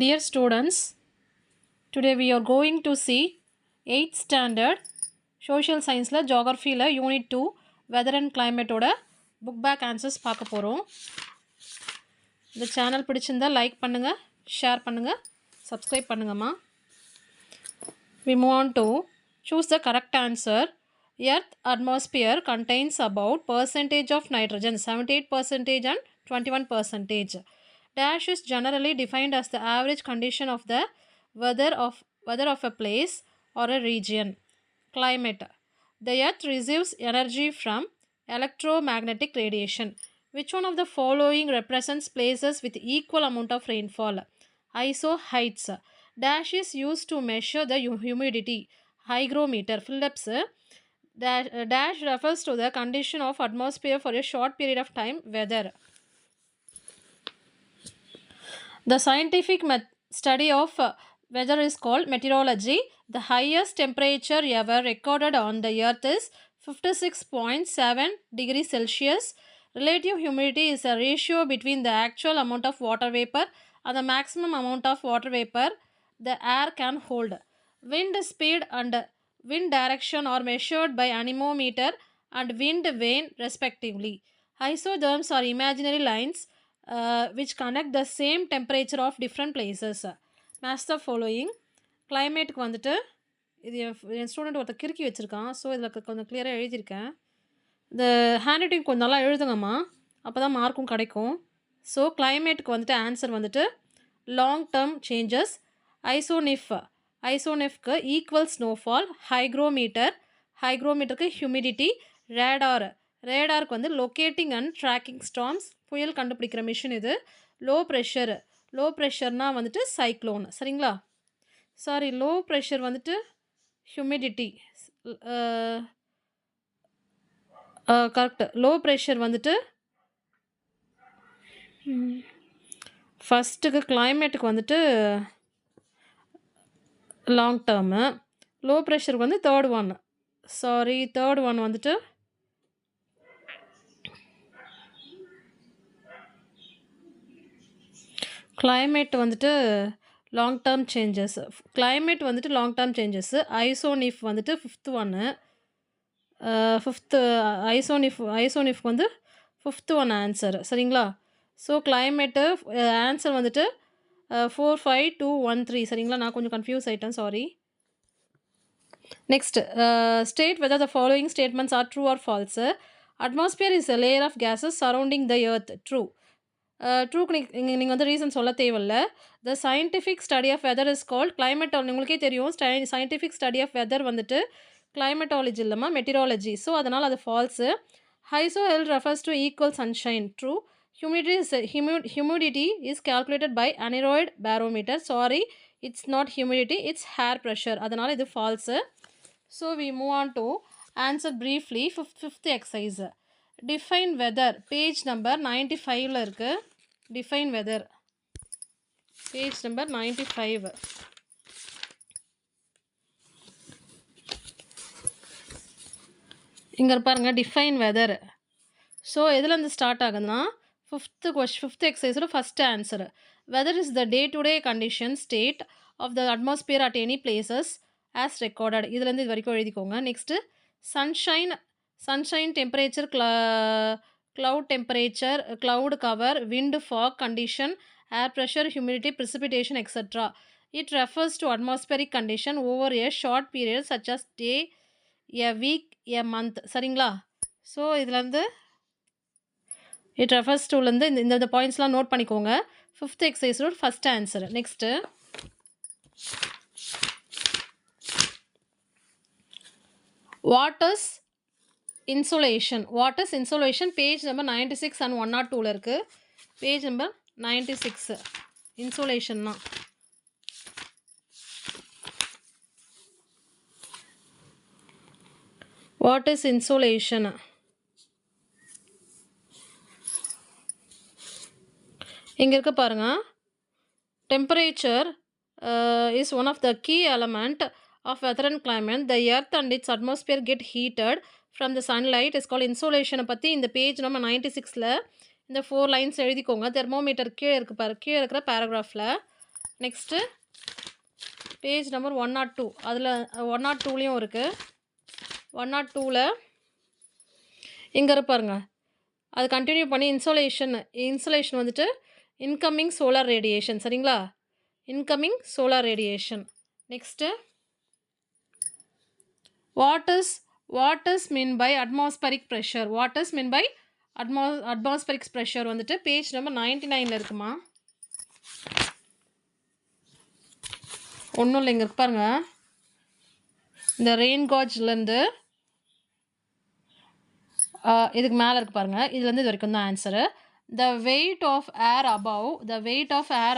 Dear students, today we are going to see 8th standard social science la geography la unit 2 weather and climate oda book back answers பார்க்க போறோம். இந்த channel பிடிச்சிருந்தா like பண்ணுங்க, share பண்ணுங்க, subscribe பண்ணுங்கம்மா. We move on to choose the correct answer. Earth atmosphere contains about percentage of nitrogen 78% and 21%. Dash is generally defined as the average condition of the weather of a place or a region. Climate. The earth receives energy from electromagnetic radiation. Which one of the following represents places with equal amount of rainfall? ISO heights. Dash is used to measure the humidity. Hygrometer. Phillips. Dash refers to the condition of atmosphere for a short period of time. Weather. The scientific study of weather is called meteorology. The highest temperature ever recorded on the earth is 56.7 degrees Celsius. Relative humidity is a ratio between the actual amount of water vapor and the maximum amount of water vapor the air can hold. Wind speed and wind direction are measured by anemometer and wind vane respectively. Isotherms are imaginary lines which connect the same temperature of different places. Match the following. கிளைமேட்டுக்கு வந்துட்டு இது என் student ஒருத்தர் கிறுக்கி வச்சுருக்கான். So இதில் கொஞ்சம் கிளியராக எழுதியிருக்கேன். இந்த ஹேண்ட் ரைட்டிங் கொஞ்சம் நல்லா எழுதுங்கம்மா, அப்போ தான் மார்க்கும் கிடைக்கும். ஸோ கிளைமேட்டுக்கு வந்துட்டு ஆன்சர் வந்துட்டு லாங் டேர்ம் சேஞ்சஸ். ஐசோனிஃப்க்கு ஈக்குவல் ஸ்னோஃபால். ஹைக்ரோமீட்டருக்கு ஹியூமிடிட்டி. ரேடாருக்கு வந்து லொக்கேட்டிங் அண்ட் ட்ராக்கிங் ஸ்டார்ம்ஸ், புயல் கண்டுபிடிக்கிற மிஷின் இது. லோ ப்ரெஷர்னால் வந்துட்டு சைக்ளோன். சரிங்களா? சாரி, லோ ப்ரெஷர் வந்துட்டு ஹியூமிடிட்டி. கரெக்டு. லோ ப்ரெஷர் வந்துட்டு ஃபஸ்ட்டுக்கு கிளைமேட்டுக்கு வந்துட்டு லாங் டேர்மு. லோ ப்ரெஷருக்கு வந்து தேர்ட் ஒன் வந்துட்டு கிளைமேட் வந்துட்டு லாங் டேர்ம் சேஞ்சஸ். ஐசோனிஃப் வந்துட்டு ஃபிஃப்த்து ஐசோனிஃப் வந்து ஃபிஃப்த்து ஒன் ஆன்சர். சரிங்களா? ஸோ கிளைமேட்டு ஆன்சர் வந்துட்டு 45213. சரிங்களா? நான் கொஞ்சம் கன்ஃபியூஸ் ஆகிட்டேன், sorry. Next, state whether the following statements are true or false. Atmosphere is a layer of gases surrounding the earth. True. ட்ரூக்கு நீங்கள் வந்து ரீசன் சொல்ல தேவையில்ல. The scientific study of weather is called climatology. உங்களுக்கே தெரியும், scientific study of weather வந்துட்டு climatology இல்லைம்மா, meteorology. So அதனால் அது false. Isohel refers to equal sunshine. True. Humidity is calculated by aneroid barometer. Sorry, it's not humidity, it's air pressure. அதனால் இது false. So we move on to answer briefly. Fifth exercise. Define weather. Page number 95 இருக்குது. Define weather page number 95. இங்கே பாருங்கள், define weather. So எதுலேருந்து start ஆகுதுன்னா fifth எக்ஸசைஸோட first answer. Weather is the day to day condition state of the atmosphere at any places as recorded. இதுலேருந்து இது வரைக்கும் எழுதிக்கோங்க. Next sunshine temperature, cloud temperature, cloud cover, wind, fog condition, air pressure, humidity, precipitation, etc. It refers to atmospheric condition over a short period such as day, a week, a month. சரிங்களா? So இதுலேருந்து it refers டூலேருந்து இந்த பாயிண்ட்ஸ்லாம் note பண்ணிக்கோங்க. Fifth எக்ஸசைஸோட first answer. Next, what is insolation. Page number 96 and 102 இருக்குது. Page number 96. இன்சோலேஷன்னா what is insolation? இங்கே இருக்க பாருங்கள். Temperature is one of the key element of weather and climate. The earth and its atmosphere get heated from the sunlight is called இன்சோலேஷனை பற்றி இந்த page number 96 இந்த 4 lines எழுதிக்கோங்க. Thermometer கீழே இருக்கிற பேராகிராஃபில் நெக்ஸ்ட்டு பேஜ் நம்பர் 102 அதில் 102லேயும் இருக்குது. 102ல் இங்கே இருப்பாருங்க. அது கண்டினியூ பண்ணி இன்சோலேஷன் வந்துட்டு இன்கமிங் சோலார் ரேடியேஷன். சரிங்களா? Incoming solar radiation. Next what is mean by atmospheric pressure. What is mean by atmospheric pressure வந்துட்டு பேஜ் நம்பர் 99ல் இருக்குமா. ஒன்றும் இல்லை, இங்கே இருப்பாருங்க. இந்த ரெயின் காஜ்லேருந்து இதுக்கு மேலே இருக்கு பாருங்கள். இதுலேருந்து இது வரைக்கும் தான் answer. The weight of air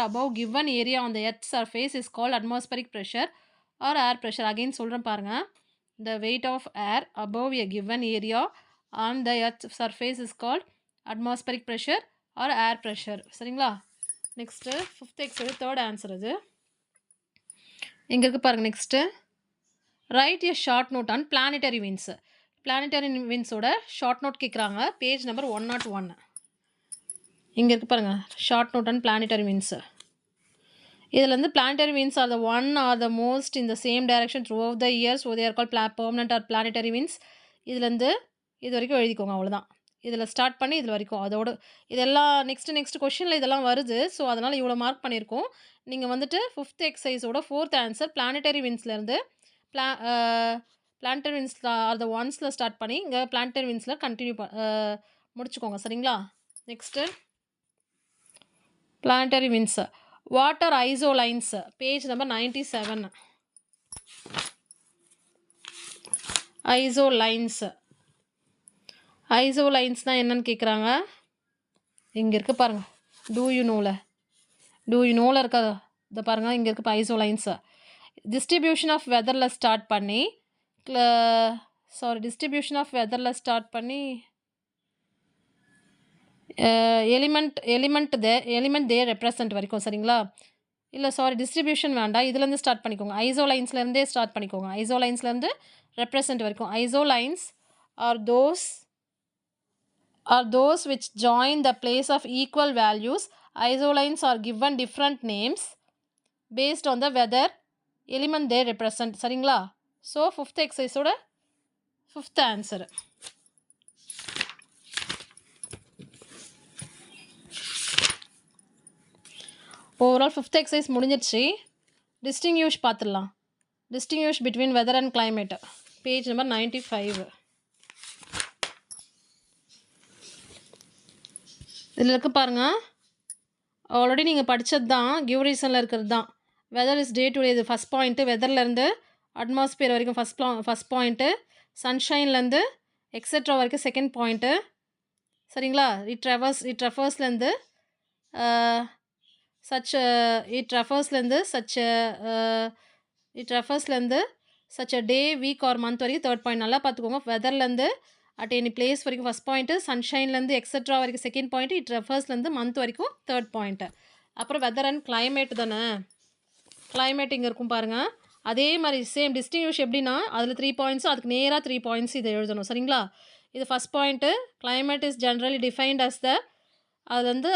above given area on the earth surface is called atmospheric pressure or air pressure. Again சொல்கிறேன் பாருங்கள். The weight of air above a given area on the earth surface is called atmospheric pressure or air pressure. சரிங்களா? Next 5th எக்ஸோட third answer இது. இங்கே இருக்கு பாருங்கள். Next write a short note on planetary winds. Planetary விண்ட்ஸோட short note கேட்குறாங்க. Page number 101. இங்கே இருக்குது பாருங்கள். Short note and planetary winds. இதில் வந்து planetary winds are the one are the most in the same direction throughout the year. So they are call permanent or planetary winds. இதுலேருந்து இது வரைக்கும் எழுதிக்கோங்க, அவ்வளோதான். இதில் ஸ்டார்ட் பண்ணி இதில் வரைக்கும் அதோட இதெல்லாம் நெக்ஸ்ட் கொஷினில் இதெல்லாம் வருது. ஸோ அதனால் இவ்வளோ மார்க் பண்ணியிருக்கோம். நீங்கள் வந்துட்டு 5th எக்ஸசைஸோட 4th ஆன்சர் பிளானட்டரி விண்ட்ஸ்லேருந்து பிளானட்டரி விண்ட்ஸில் ஆர் த ஒன்ஸில் ஸ்டார்ட் பண்ணி இங்கே பிளானட்டரி விண்ட்ஸில் கண்டினியூ முடிச்சுக்கோங்க. சரிங்களா? Next planetary winds. What are isolines page number 97. ஐசோலைன்ஸ்னால் என்னன்னு கேட்குறாங்க. இங்கே இருக்குது பாருங்கள். டூ யூ நோவில் இருக்க இதை பாருங்கள். இங்கே இருக்குது ஐசோலைன்ஸு. டிஸ்ட்ரிபியூஷன் ஆஃப் வெதரில் ஸ்டார்ட் பண்ணி எலிமெண்ட் தே ரெப்ரசன்ட் வரைக்கும். சரிங்களா? இல்லை டிஸ்ட்ரிபியூஷன் வேண்டாம், இதுலேருந்து ஸ்டார்ட் பண்ணிக்கோங்க. ஐசோலைன்ஸ்லேருந்தே ஸ்டார்ட் பண்ணிக்கோங்க. ஐசோலைன்ஸ்லேருந்து ரெப்ரசன்ட் வரைக்கும். Isolines are those which join the place of equal values. Isolines are given different names based on the weather element they represent. சரிங்களா? ஸோ 5th எக்ஸசைஸோட 5th answer. Overall 5th exercise முடிஞ்சிடுச்சு. Distinguish பார்த்துடலாம். Distinguish between weather and climate page number 95. இதில் இருக்கு பாருங்கள். Already நீங்கள் படித்தது தான், கிவ் ரீசனில் இருக்கிறது தான். Weather is day to day, இது ஃபஸ்ட் பாயிண்ட்டு. வெதர்லேருந்து அட்மாஸ்பியர் வரைக்கும் ஃபஸ்ட் பாயிண்ட்டு. சன்ஷைன்லேருந்து எக்ஸெட்ரா வரைக்கும் செகண்ட் பாயிண்ட்டு. சரிங்களா? இட் ரெஃபர்ஸ்லேருந்து such day week or month வரைக்கும் தேர்ட் பாயிண்ட். நல்லா பார்த்துக்கோங்க. வெதர்லேருந்து அட் எனி பிளேஸ் வரைக்கும் ஃபஸ்ட் பாயிண்ட்டு. சன்ஷைன்லேருந்து எக்ஸெட்ரா வரைக்கும் செகண்ட் பாயிண்ட்டு. இட் ரெஃபர்ஸ்லேருந்து மந்த் வரைக்கும் தேர்ட் பாயிண்ட்டு. அப்புறம் வெதர் அண்ட் கிளைமேட் தானே. கிளைமேட் இங்கே இருக்கும் பாருங்கள். அதே மாதிரி சேம் டிஸ்டிங்யூஷ் எப்படின்னா அதில் 3 பாயிண்ட்ஸும் அதுக்கு நேராக 3 பாயிண்ட்ஸ் இதை எழுதணும். சரிங்களா? இது first point. Climate is generally defined as the அது வந்து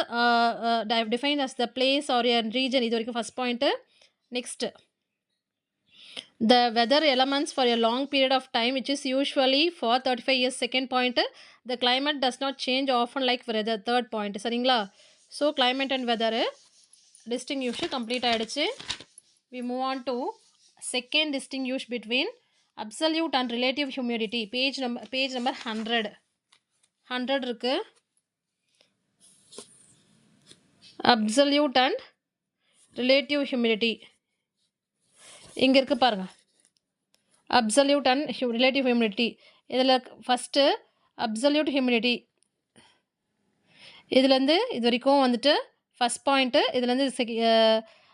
defined as the place or a region. இது வரைக்கும் first point. Next the weather elements for a long period of time which is usually for 35 years. second point, the climate does not change often like weather. third point. சரிங்களா? So climate and weather distinguish complete ஆகிடுச்சு. we move on to second distinguish between absolute and relative humidity. Page number 100 இருக்கு. absolute and relative humidity இங்கே இருக்குது பாருங்கள். Absolute and relative humidity. இதில் first absolute humidity. இதுலேருந்து இது வரைக்கும் வந்துட்டு ஃபஸ்ட் பாயிண்ட்டு. இதுலேருந்து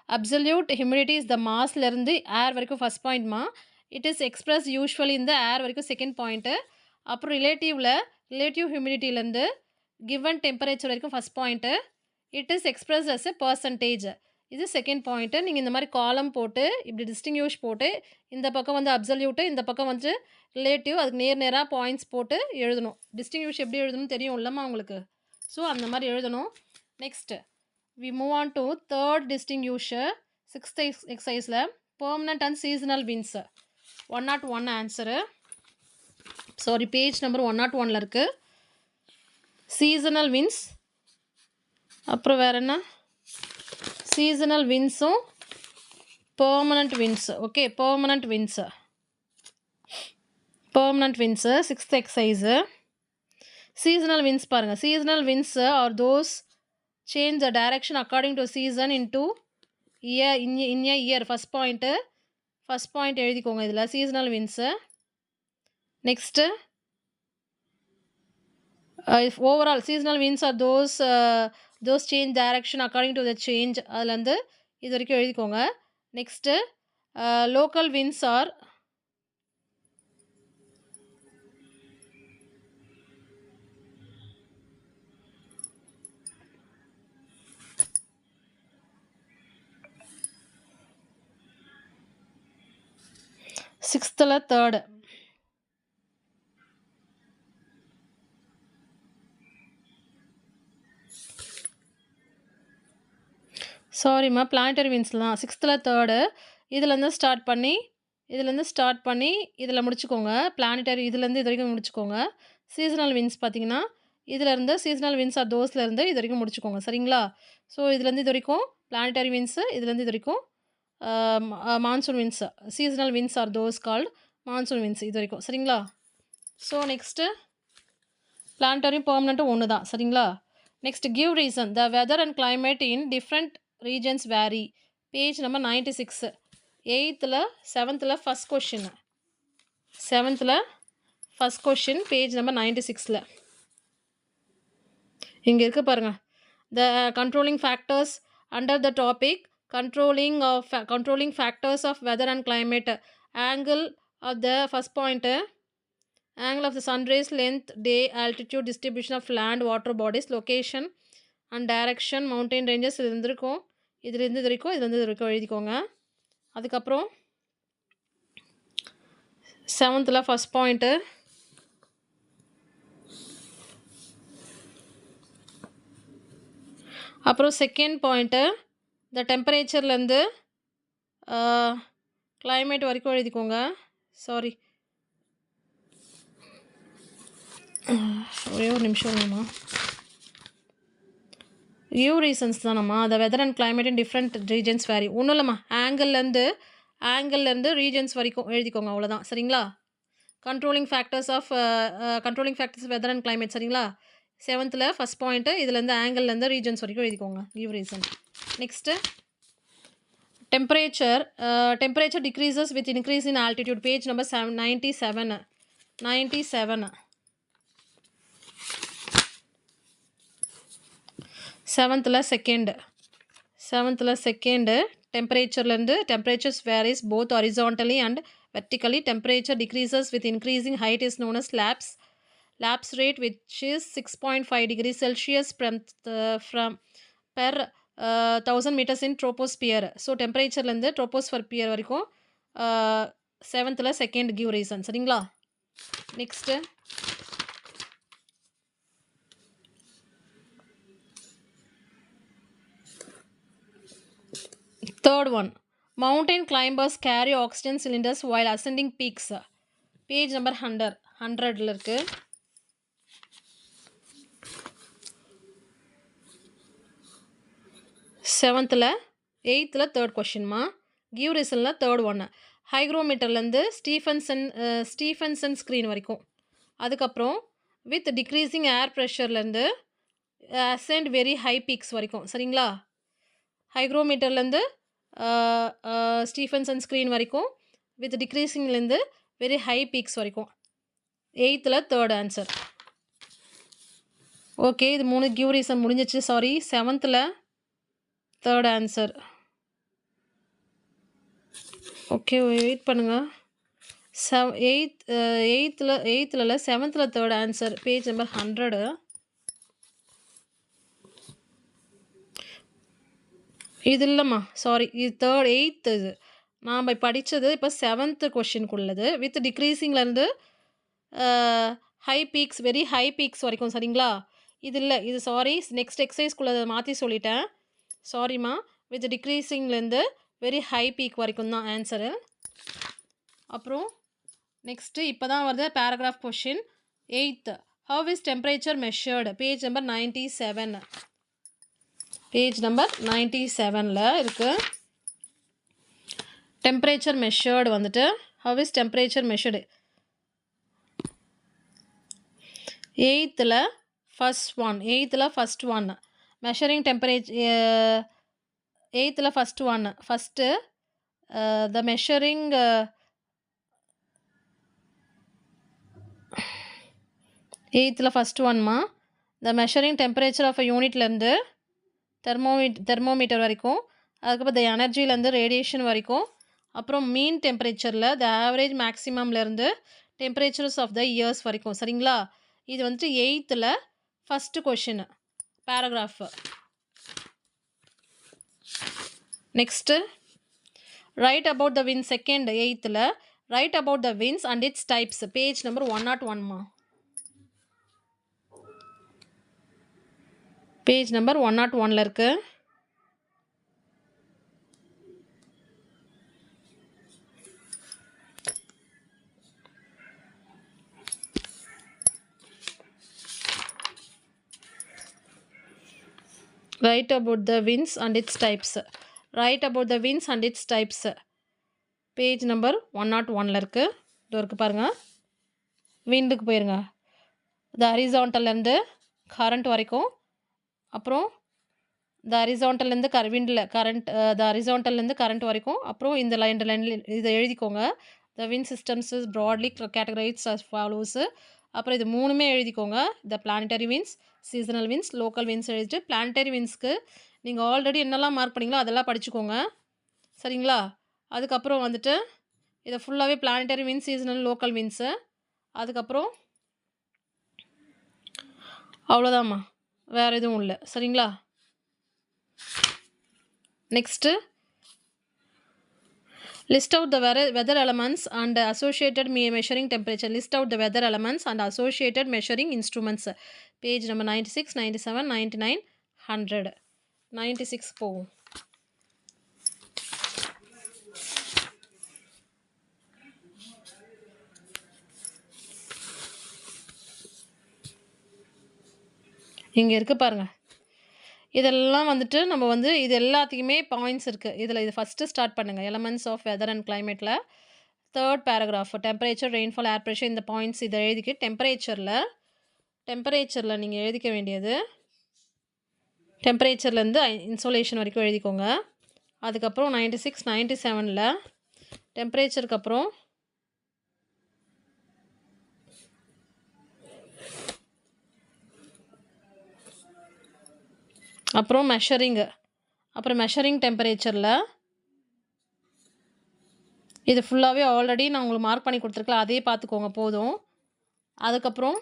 அப்சல்யூட் ஹியூமிடிட்டி இஸ் த மாஸ்லேருந்து ஏர் வரைக்கும் ஃபஸ்ட் பாயிண்ட்மா. இட் இஸ் எக்ஸ்பிரஸ் யூஸ்வலி இந்த ஏர் வரைக்கும் செகண்ட் பாயிண்ட்டு. அப்புறம் ரிலேட்டிவ் ஹியூமிடிட்டிலேருந்து கிவன் டெம்பரேச்சர் வரைக்கும் first point. It is express as a percentage. இது செகண்ட் பாயிண்ட்டு. நீங்கள் இந்த மாதிரி காலம் போட்டு இப்படி டிஸ்டிங்யூஷ் போட்டு இந்த பக்கம் வந்து அப்சல்யூட்டு, இந்த பக்கம் வந்து ரிலேட்டிவ், அதுக்கு நேராக பாயிண்ட்ஸ் போட்டு எழுதணும். டிஸ்டிங்யூஷ் எப்படி எழுதணும்னு தெரியும் இல்லைம்மா உங்களுக்கு? ஸோ அந்த மாதிரி எழுதணும். Next we move on to third distinguish. 6th exerciseல permanent and seasonal winds 101 answer. Sorry, page number 101ல் இருக்குது. சீசனல் வின்ஸ், அப்புறம் வேறு என்ன, சீசனல் வின்ஸும் permanent winds. Okay, permanent winds 6th exercise. Seasonal winds பாருங்கள். Seasonal winds are those change the direction according to season into year in a year. First point எழுதிக்கோங்க இதில் seasonal winds. Next overall seasonal winds are those change direction according to the change. அதுலேருந்து இது வரைக்கும் எழுதிக்கோங்க. Next local winds are சிக்ஸ்த்தில் third. சாரிம்மா, planetary வின்ஸில் தான். சிக்ஸ்த்தில் தேர்டு. இதுலேருந்து ஸ்டார்ட் பண்ணி இதில் முடிச்சுக்கோங்க. பிளானட்டரி இதுலேருந்து இது வரைக்கும் முடிச்சுக்கோங்க. சீசனல் வின்ஸ் பார்த்தீங்கன்னா இதிலேருந்து சீசனல் வின்ஸ் ஆர் தோஸ்லேருந்து இது வரைக்கும் முடிச்சுக்கோங்க. சரிங்களா? ஸோ இதுலேருந்து இது வரைக்கும் பிளானட்டரி வின்ஸு, இதுலேருந்து இது வரைக்கும் monsoon winds. Seasonal winds are those called monsoon winds இது வரைக்கும். சரிங்களா? ஸோ நெக்ஸ்ட்டு பிளானட்டரியும் பெர்மனண்ட்டும் ஒன்று தான். சரிங்களா? Next give reason. The weather and climate in different regions vary. Page number 96. 7th first question. 7th first question page number 96ல் இங்கே இருக்குது பாருங்கள். The controlling factors under the topic controlling factors of weather and climate. Angle of the first point, angle of the sun rays, length, day, altitude, distribution of land, water bodies, location and direction, mountain ranges. இது இருந்திருக்கும். இதுலேருந்து இது வரைக்கும் எழுதிக்கோங்க. அதுக்கப்புறம் 7th first point, அப்புறம் second point த டெம்பரேச்சர்லேருந்து climate வரைக்கும் எழுதிக்கோங்க. சாரி, ஒரே ஒரு நிமிஷம் இல்லைம்மா. கிவ் ரீசன்ஸ் தானம்மா. The weather and climate in different regions vary. ஒன்றும் இல்லைம்மா, ஆங்கிள்லேருந்து ரீஜன்ஸ் வரைக்கும் எழுதிக்கோங்க. அவ்வளோதான். சரிங்களா? Controlling factors weather and climate. சரிங்களா? 7th ஃபஸ்ட் பாயிண்ட்டு, இதுலேருந்து ஆங்கிள்லேருந்து ரீஜன்ஸ் வரைக்கும் எழுதிக்கோங்க. Give reason. Next temperature decreases with increase in altitude. Page number 97. 7th second temperatures varies both horizontally and vertically. Temperature decreases with increasing height is known as lapse rate, which is 6.5 degrees Celsius per 1000 meters in troposphere. So டெம்பரேச்சர்லேருந்து troposphere பியர் வரைக்கும் 7th second give reason. சரிங்களா? Next third one, mountain climbers carry oxygen cylinders while ascending peaks. Page number 100ல் இருக்குது. 8th third கொஷின்மா. Give ரீசனில் third ஒன்று. ஹைக்ரோமீட்டர்லேருந்து ஸ்டீஃபன்சன் ஸ்க்ரீன் வரைக்கும். அதுக்கப்புறம் வித் டிக்ரீசிங் ஏர் ப்ரெஷர்லேருந்து அசெண்ட் வெரி ஹை பீக்ஸ் வரைக்கும். சரிங்களா? ஹைக்ரோமீட்டர்லேருந்து ஸ்டீஃபன்சன் ஸ்க்ரீன் வரைக்கும், வித் டிக்ரீசிங்லேருந்து வெரி ஹை பீக்ஸ் வரைக்கும். 8th third answer. ஓகே, இது 3 கிவ் ரீசன் முடிஞ்சிச்சு. Sorry, 7th third answer. Okay, wait பண்ணுங்கள். 8th 7th third answer. Page number 100. இது இல்லைம்மா, சாரி, இது 8th. இது நாம் படித்தது இப்போ 7th கொஷினுக்குள்ளது. வித் டிக்ரீசிங்லேருந்து high peaks, very high peaks வரைக்கும். சரிங்களா? இது இல்லை, இது சாரி, நெக்ஸ்ட் எக்ஸசைஸ்க்குள்ளதை மாற்றி சொல்லிட்டேன். சாரிம்மா. வித் டிக்ரீசிங்லேருந்து வெரி ஹை பீக் வரைக்கும் தான் ஆன்சரு. அப்புறம் நெக்ஸ்ட்டு இப்போ தான் வருது paragraph question. 8th how is temperature measured, page number 97. Page number 97ல் இருக்குது. டெம்பரேச்சர் மெஷர்டு வந்துட்டு how is temperature measured. 8th first one measuring temperature. 8th first the measuring 8th first ஒன்மா the measuring temperature of a யூனிட்லேருந்து thermometer வரைக்கும், அதுக்கப்புறம் the எனர்ஜிலேருந்து radiation வரைக்கும், அப்புறம் மீன் டெம்பரேச்சரில் த ஆவரேஜ் மேக்ஸிமம்லேருந்து டெம்பரேச்சர்ஸ் ஆஃப் த இயர்ஸ் வரைக்கும். சரிங்களா? இது வந்துட்டு 8th first question paragraph. Next write about the winds. Second 8th write about the winds and its types. Page number 101மா. பேஜ் நம்பர் 101ல் இருக்குது. Write about the winds and its types. Write about the winds and its types. Page number 101ல் இருக்குது. இது இருக்குது பாருங்கள். விண்டுக்கு போயிருங்க. த ஹரிசான்டல்லேருந்து current வரைக்கும், அப்புறம் த ஹரிசான்டல்லேருந்து கரண்ட் வரைக்கும், அப்புறம் இந்த லைனில் இதை எழுதிக்கோங்க. The wind systems is broadly categorized as follows. அப்புறம் இது 3மே எழுதிக்கோங்க. The planetary winds, seasonal winds, local winds எழுதிட்டு பிளானட்டரி விண்ட்ஸ்க்கு நீங்கள் ஆல்ரெடி என்னெல்லாம் மார்க் பண்ணிங்களோ அதெல்லாம் படிச்சுக்கோங்க. சரிங்களா? அதுக்கப்புறம் வந்துட்டு இதை ஃபுல்லாகவே planetary winds, seasonal, local winds. அதுக்கப்புறம் அவ்வளோதாம்மா, வேறு எதுவும் இல்லை. சரிங்களா? Next list out the weather elements and associated measuring temperature. List out the weather elements and associated measuring instruments. Page number 96, 97, 99, 100. 96 போகும். இங்கே இருக்குது பாருங்கள். இதெல்லாம் வந்துட்டு நம்ம வந்து இது எல்லாத்துக்குமே பாயிண்ட்ஸ் இருக்குது. இது ஃபஸ்ட்டு ஸ்டார்ட் பண்ணுங்கள். எலமெண்ட்ஸ் ஆஃப் வெதர் அண்ட் கிளைமேட்டில் 3rd paragraph temperature, rainfall, air pressure, இந்த பாயிண்ட்ஸ் இதை எழுதிக்க. டெம்பரேச்சரில் நீங்கள் எழுதிக்க வேண்டியது டெம்பரேச்சர்லேருந்து இன்சோலேஷன் வரைக்கும் எழுதிக்கோங்க. அதுக்கப்புறம் 96, 97ல் டெம்பரேச்சருக்கு அப்புறம் மெஷரிங் டெம்பரேச்சரில் இது ஃபுல்லாகவே ஆல்ரெடி நான் உங்களுக்கு மார்க் பண்ணி கொடுத்துருக்கல, அதே பார்த்துக்கோங்க போதும். அதுக்கப்புறம்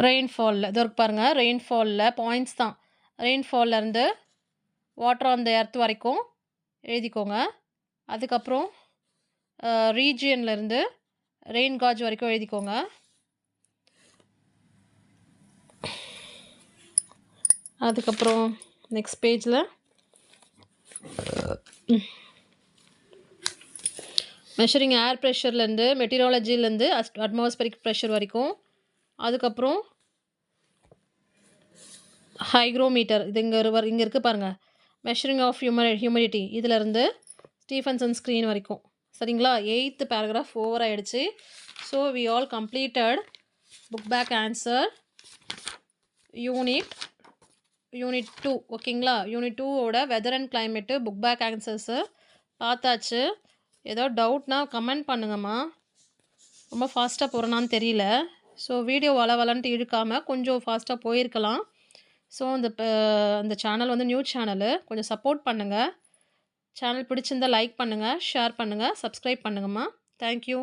ரெயின்ஃபாலில் இது இருக்கு பாருங்கள். ரெயின்ஃபாலில் பாயிண்ட்ஸ் தான். ரெயின்ஃபால்லேருந்து வாட்டர் ஆன் த எர்த் வரைக்கும் எழுதிக்கோங்க. அதுக்கப்புறம் ரீஜியன்லேருந்து ரெயின் காஜ் வரைக்கும் எழுதிக்கோங்க. அதுக்கப்புறம் நெக்ஸ்ட் பேஜில் மெஷரிங் ஏர் ப்ரெஷர்லேருந்து மெட்டீரியாலஜிலேருந்து அட்மாஸ்பரிக் ப்ரெஷர் வரைக்கும். அதுக்கப்புறம் ஹைக்ரோமீட்டர் இது இங்கே இருக்குது பாருங்கள். மெஷரிங் ஆஃப் ஹியூமிடிட்டி இதிலேருந்து ஸ்டீஃபன்சன் ஸ்க்ரீன் வரைக்கும். சரிங்களா? 8th பேராகிராஃப் ஓவர் ஆகிடுச்சு. So we all completed book back answer unit 2. ஓகேங்களா? யூனிட் 2ஓட weather and climate book back answers பார்த்தாச்சு. ஏதோ டவுட்னா கமெண்ட் பண்ணுங்கம்மா. ரொம்ப ஃபாஸ்ட்டாக போகிறேனான்னு தெரியல. ஸோ வீடியோ வளவலன்ட்டு இழுக்காமல் கொஞ்சம் ஃபாஸ்ட்டாக போயிருக்கலாம். ஸோ இந்த சேனல் வந்து நியூ சேனலு, கொஞ்சம் சப்போர்ட் பண்ணுங்கள். சேனல் பிடிச்சிருந்தால் லைக் பண்ணுங்கள், ஷேர் பண்ணுங்கள், சப்ஸ்கிரைப் பண்ணுங்கம்மா. தேங்க்யூ.